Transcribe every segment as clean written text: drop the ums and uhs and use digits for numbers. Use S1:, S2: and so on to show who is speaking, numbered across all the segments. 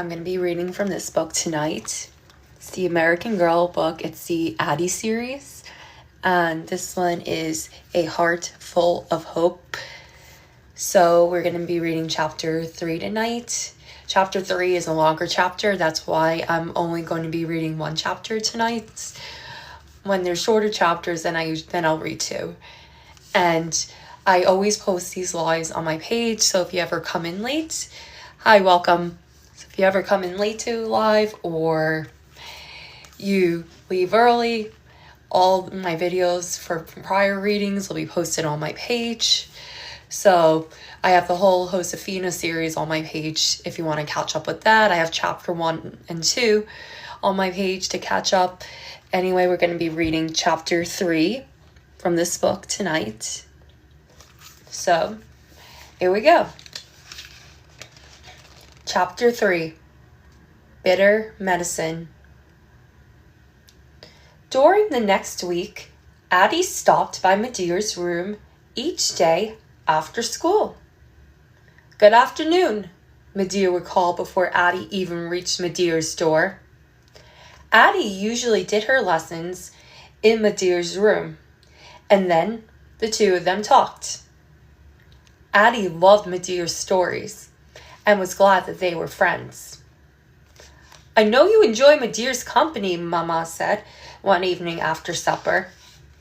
S1: I'm going to be reading from this book tonight. It's the American Girl book. It's the Addy series. And this one is A Heart Full of Hope. So we're going to be reading chapter 3 tonight. Chapter 3 is a longer chapter. That's why I'm only going to be reading one chapter tonight. When there's shorter chapters, then I'll read 2. And I always post these lives on my page. So if you ever come in late, hi, welcome. So if you ever come in late to live or you leave early, all my videos for prior readings will be posted on my page. So I have the whole Josefina series on my page if you want to catch up with that. I have chapter 1 and 2 on my page to catch up. Anyway, we're going to be reading chapter 3 from this book tonight. So here we go. Chapter 3, Bitter Medicine. During the next week, Addy stopped by Medear's room each day after school. Good afternoon, Medear would call before Addy even reached Medear's door. Addy usually did her lessons in Medear's room, and then the two of them talked. Addy loved Medear's stories and was glad that they were friends. I know you enjoy Medear's company, Mama said one evening after supper,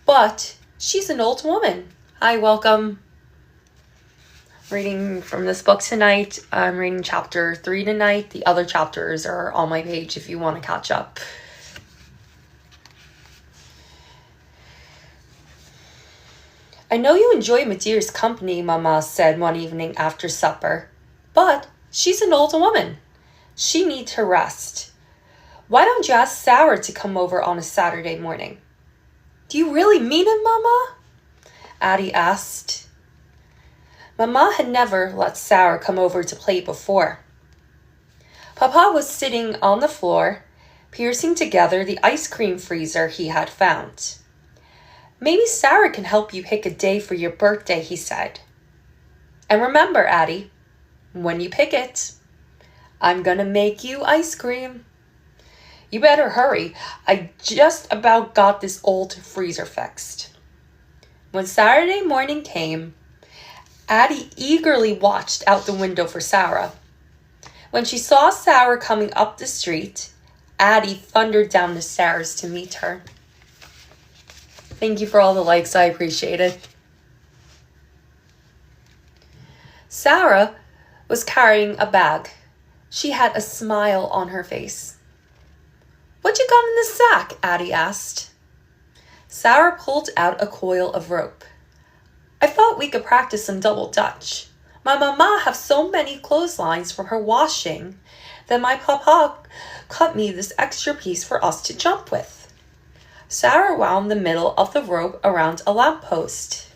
S1: but she's an old woman. Hi, welcome. Reading from this book tonight. I'm reading chapter 3 tonight. The other chapters are on my page if you want to catch up. I know you enjoy Medear's company, Mama said one evening after supper, but she's an old woman. She needs her rest. Why don't you ask Sarah to come over on a Saturday morning? Do you really mean it, Mama? Addy asked. Mama had never let Sarah come over to play before. Papa was sitting on the floor, piecing together the ice cream freezer he had found. Maybe Sarah can help you pick a day for your birthday, he said. And remember, Addy, when you pick it, I'm gonna make you ice cream. You better hurry. I just about got this old freezer fixed. When Saturday morning came, Addy eagerly watched out the window for Sarah. When she saw Sarah coming up the street, Addy thundered down the stairs to meet her. Thank you for all the likes. I appreciate it. Sarah was carrying a bag. She had a smile on her face. What you got in the sack? Addy asked. Sarah pulled out a coil of rope. I thought we could practice some double dutch. My mama have so many clotheslines from her washing that my papa cut me this extra piece for us to jump with. Sarah wound the middle of the rope around a lamppost.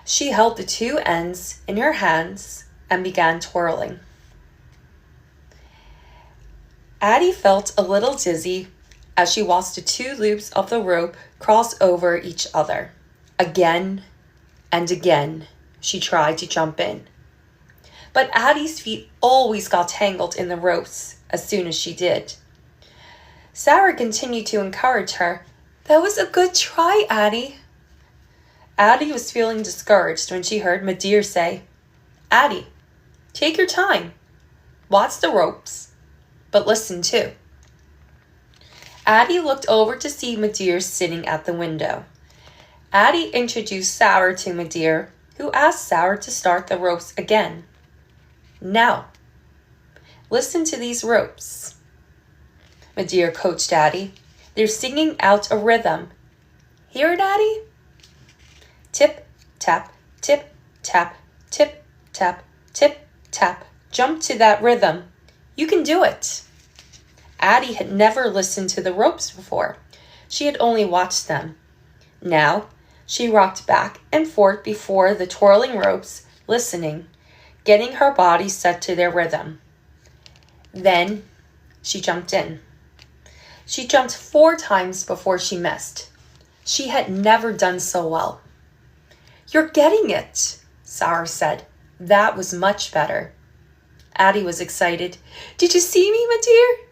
S1: She held the 2 ends in her hands and began twirling. Addy felt a little dizzy as she watched the 2 loops of the rope cross over each other. Again and again, she tried to jump in. But Addy's feet always got tangled in the ropes as soon as she did. Sarah continued to encourage her. That was a good try, Addy. Addy was feeling discouraged when she heard Medear say, Addy, take your time. Watch the ropes, but listen too. Addy looked over to see Medear sitting at the window. Addy introduced Sarah to Medear, who asked Sarah to start the ropes again. Now, listen to these ropes. Medear coached Addy. They're singing out a rhythm. Hear it, Addy? Tip, tap, tip, tap, tip, tap, tip, tap. Jump to that rhythm. You can do it. Addy had never listened to the ropes before. She had only watched them. Now, she rocked back and forth before the twirling ropes, listening, getting her body set to their rhythm. Then, she jumped in. She jumped 4 times before she missed. She had never done so well. You're getting it, Sarah said. That was much better. Addy was excited. Did you see me, my dear?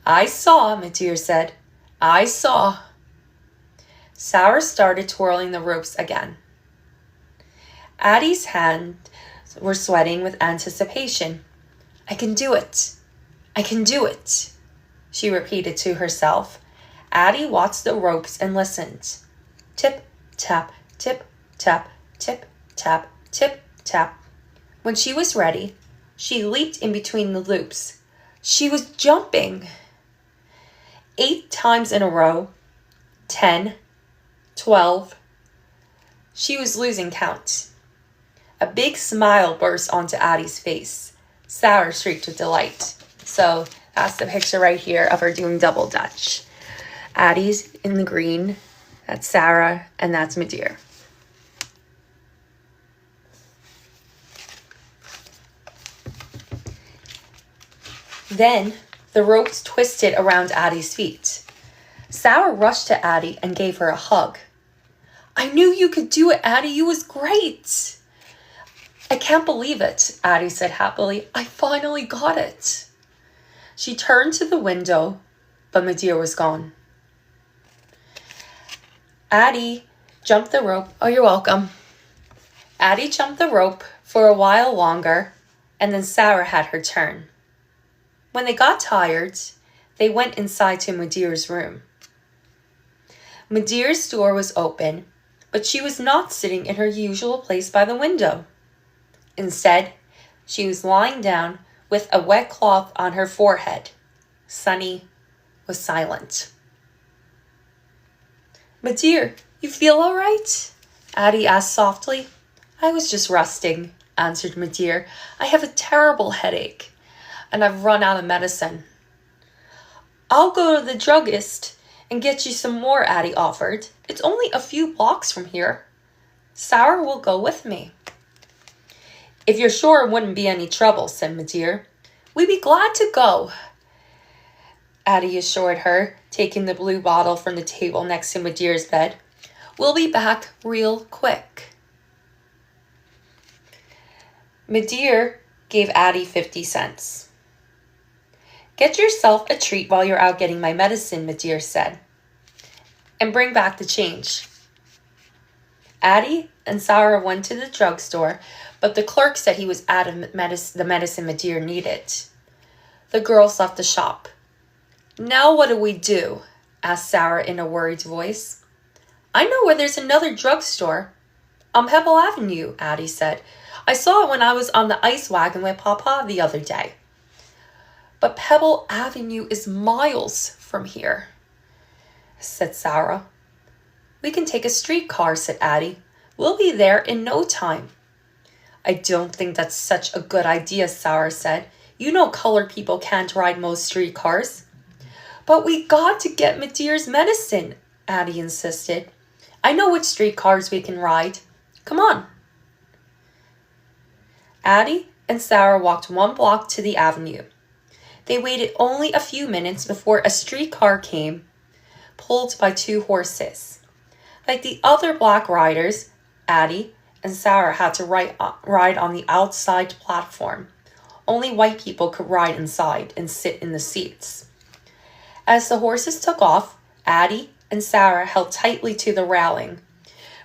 S1: I saw, my dear said. I saw. Sarah started twirling the ropes again. Addy's hands were sweating with anticipation. I can do it. I can do it, she repeated to herself. Addy watched the ropes and listened. Tip, tap, tip, tap, tip, tap, tip, tap. When she was ready, she leaped in between the loops. She was jumping. 8 times in a row. 10, 12. She was losing count. A big smile burst onto Addy's face. Sarah shrieked with delight. So that's the picture right here of her doing double dutch. Addy's in the green. That's Sarah, and that's Madeir. Then the ropes twisted around Addy's feet. Sarah rushed to Addy and gave her a hug. I knew you could do it, Addy. You was great. I can't believe it, Addy said happily. I finally got it. She turned to the window, but Madeir was gone. Addy jumped the rope. Oh, you're welcome. Addy jumped the rope for a while longer, and then Sarah had her turn. When they got tired, they went inside to Madeir's room. Madeir's door was open, but she was not sitting in her usual place by the window. Instead, she was lying down with a wet cloth on her forehead. Sunny was silent. Madeir, you feel all right? Addy asked softly. I was just resting, answered Madeir. I have a terrible headache, and I've run out of medicine. I'll go to the druggist and get you some more, Addy offered. It's only a few blocks from here. Sarah will go with me. If you're sure it wouldn't be any trouble, said Madeir, we'd be glad to go, Addy assured her, taking the blue bottle from the table next to Madeir's bed. We'll be back real quick. Madeir gave Addy 50 cents. Get yourself a treat while you're out getting my medicine, Madeir said, and bring back the change. Addy and Sarah went to the drugstore, but the clerk said he was out of the medicine Madeir needed. The girls left the shop. Now what do we do? Asked Sarah in a worried voice. I know where there's another drugstore. On Pebble Avenue, Addy said. I saw it when I was on the ice wagon with Papa the other day. But Pebble Avenue is miles from here, said Sarah. We can take a streetcar, said Addy. We'll be there in no time. I don't think that's such a good idea, Sarah said. You know colored people can't ride most streetcars. But we got to get Madeir's medicine, Addy insisted. I know which streetcars we can ride. Come on. Addy and Sarah walked 1 block to the avenue. They waited only a few minutes before a streetcar came, pulled by 2 horses. Like the other black riders, Addy and Sarah had to ride on the outside platform. Only white people could ride inside and sit in the seats. As the horses took off, Addy and Sarah held tightly to the railing.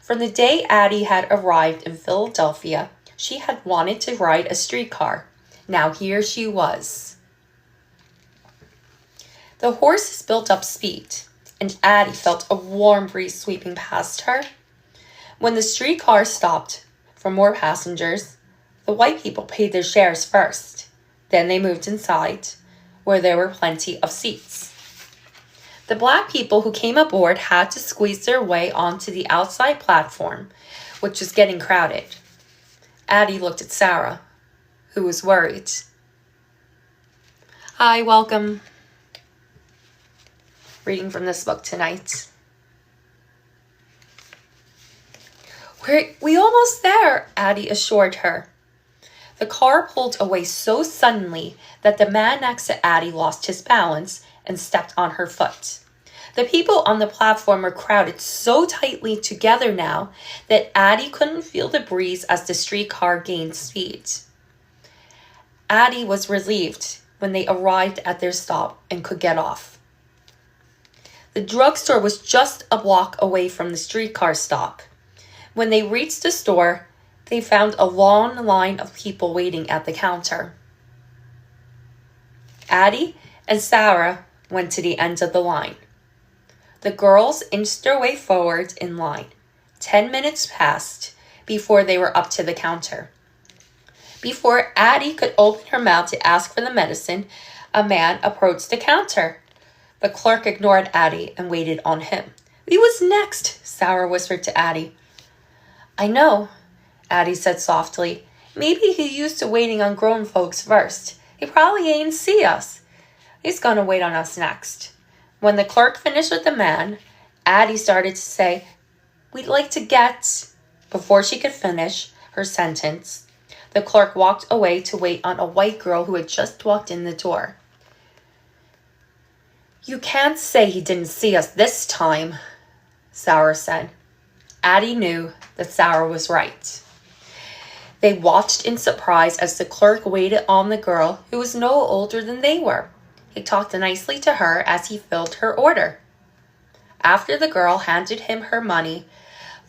S1: From the day Addy had arrived in Philadelphia, she had wanted to ride a streetcar. Now here she was. The horses built up speed, and Addy felt a warm breeze sweeping past her. When the streetcar stopped for more passengers, the white people paid their shares first. Then they moved inside, where there were plenty of seats. The black people who came aboard had to squeeze their way onto the outside platform, which was getting crowded. Addy looked at Sarah, who was worried. Hi, welcome. Reading from this book tonight. We almost there, Addy assured her. The car pulled away so suddenly that the man next to Addy lost his balance and stepped on her foot. The people on the platform were crowded so tightly together now that Addy couldn't feel the breeze as the streetcar gained speed. Addy was relieved when they arrived at their stop and could get off. The drugstore was just a block away from the streetcar stop. When they reached the store, they found a long line of people waiting at the counter. Addy and Sarah went to the end of the line. The girls inched their way forward in line. 10 minutes passed before they were up to the counter. Before Addy could open her mouth to ask for the medicine, a man approached the counter. The clerk ignored Addy and waited on him. "He was next," Sarah whispered to Addy. "I know," Addy said softly. "Maybe he used to waiting on grown folks first. He probably ain't see us. He's gonna wait on us next." When the clerk finished with the man, Addy started to say, "We'd like to get..." Before she could finish her sentence, the clerk walked away to wait on a white girl who had just walked in the door. "You can't say he didn't see us this time," Sarah said. Addy knew that Sarah was right. They watched in surprise as the clerk waited on the girl who was no older than they were. He talked nicely to her as he filled her order. After the girl handed him her money,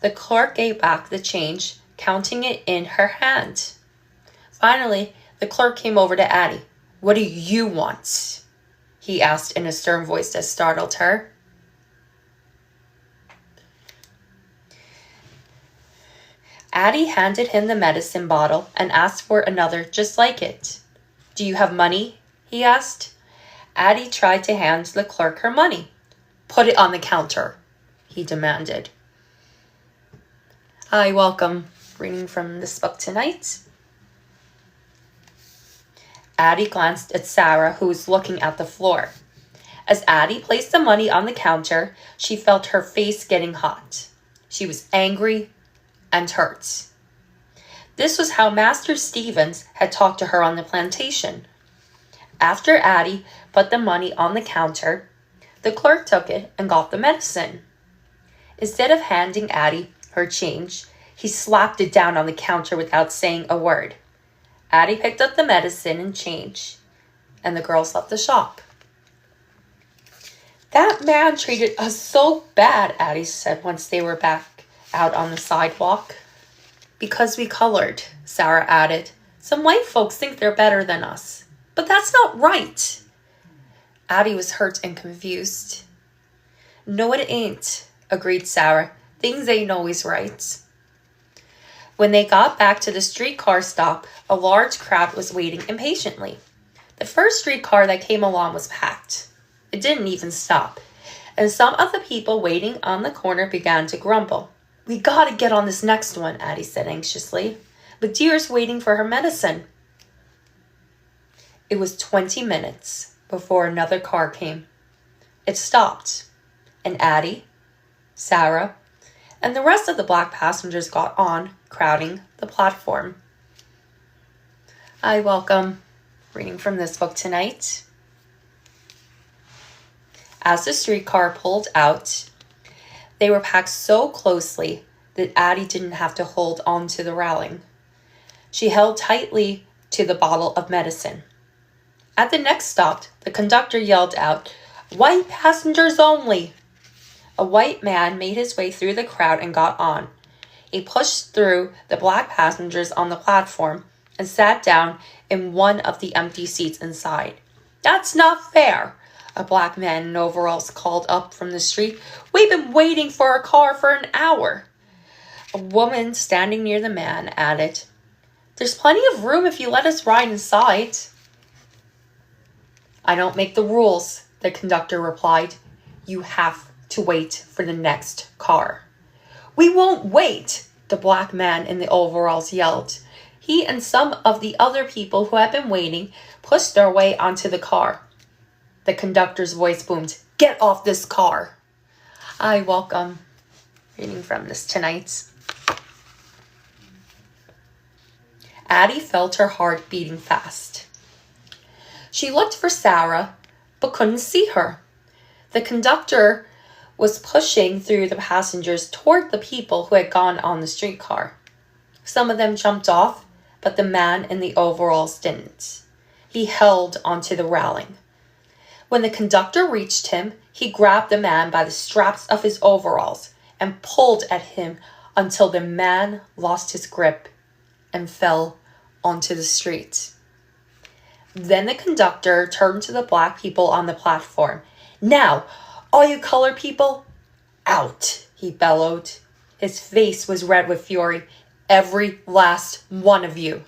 S1: the clerk gave back the change, counting it in her hand. Finally, the clerk came over to Addy. "What do you want?" he asked in a stern voice that startled her. Addy handed him the medicine bottle and asked for another just like it. "Do you have money?" he asked. Addy tried to hand the clerk her money. "Put it on the counter," he demanded. Hi, welcome. Reading from this book tonight. Addy glanced at Sarah, who was looking at the floor. As Addy placed the money on the counter, she felt her face getting hot. She was angry and hurt. This was how Master Stevens had talked to her on the plantation. After Addy put the money on the counter, the clerk took it and got the medicine. Instead of handing Addy her change, he slapped it down on the counter without saying a word. Addy picked up the medicine and change, and the girls left the shop. "That man treated us so bad," Addy said once they were back out on the sidewalk. "Because we colored," Sarah added. "Some white folks think they're better than us. But that's not right." Addy was hurt and confused. "No, it ain't," agreed Sarah. "Things ain't always right." When they got back to the streetcar stop, a large crowd was waiting impatiently. The first streetcar that came along was packed. It didn't even stop, and some of the people waiting on the corner began to grumble. "We gotta get on this next one," Addy said anxiously. "But Dear's waiting for her medicine." It was 20 minutes before another car came. It stopped, and Addy, Sarah, and the rest of the black passengers got on, crowding the platform. Hi, welcome. Reading from this book tonight. As the streetcar pulled out, they were packed so closely that Addy didn't have to hold on to the railing. She held tightly to the bottle of medicine. At the next stop, the conductor yelled out, "White passengers only!" A white man made his way through the crowd and got on. He pushed through the black passengers on the platform and sat down in one of the empty seats inside. "That's not fair," a black man in overalls called up from the street. "We've been waiting for a car for an hour." A woman standing near the man added, "There's plenty of room if you let us ride inside." "I don't make the rules," the conductor replied. "You have to wait for the next car." "We won't wait," the black man in the overalls yelled. He and some of the other people who had been waiting pushed their way onto the car. The conductor's voice boomed, "Get off this car." Hi, welcome. Reading from this tonight. Addy felt her heart beating fast. She looked for Sarah, but couldn't see her. The conductor was pushing through the passengers toward the people who had gone on the streetcar. Some of them jumped off, but the man in the overalls didn't. be held onto the railing. When the conductor reached him, he grabbed the man by the straps of his overalls and pulled at him until the man lost his grip and fell onto the street. Then the conductor turned to the black people on the platform. "Now, all you colored people, out," he bellowed. His face was red with fury. "Every last one of you."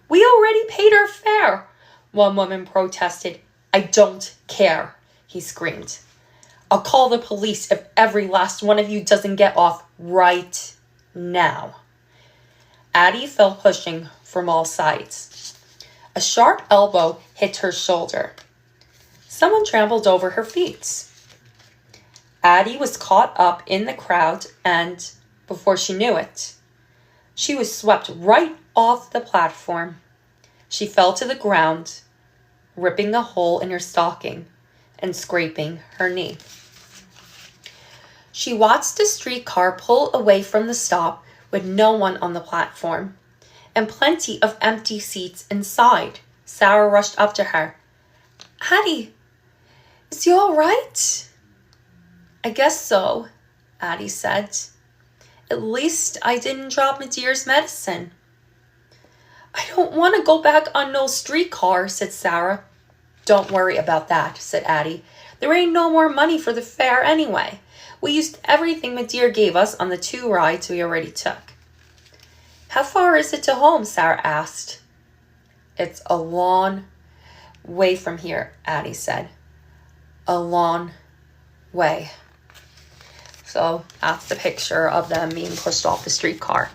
S1: "We already paid our fare," one woman protested. "I don't care," he screamed. "I'll call the police if every last one of you doesn't get off right now." Addy fell pushing from all sides. A sharp elbow hit her shoulder. Someone trampled over her feet. Addy was caught up in the crowd and, before she knew it, she was swept right off the platform. She fell to the ground, ripping a hole in her stocking and scraping her knee. She watched the streetcar pull away from the stop with no one on the platform and plenty of empty seats inside. Sarah rushed up to her. "Addy, is you all right?" "I guess so," Addy said. "At least I didn't drop my dear's medicine." "I don't want to go back on no streetcar," said Sarah. "Don't worry about that," said Addy. "There ain't no more money for the fare anyway. We used everything my dear gave us on the 2 rides we already took." "How far is it to home?" Sarah asked. "It's a long way from here," Addy said. "A long way." So that's the picture of them being pushed off the streetcar.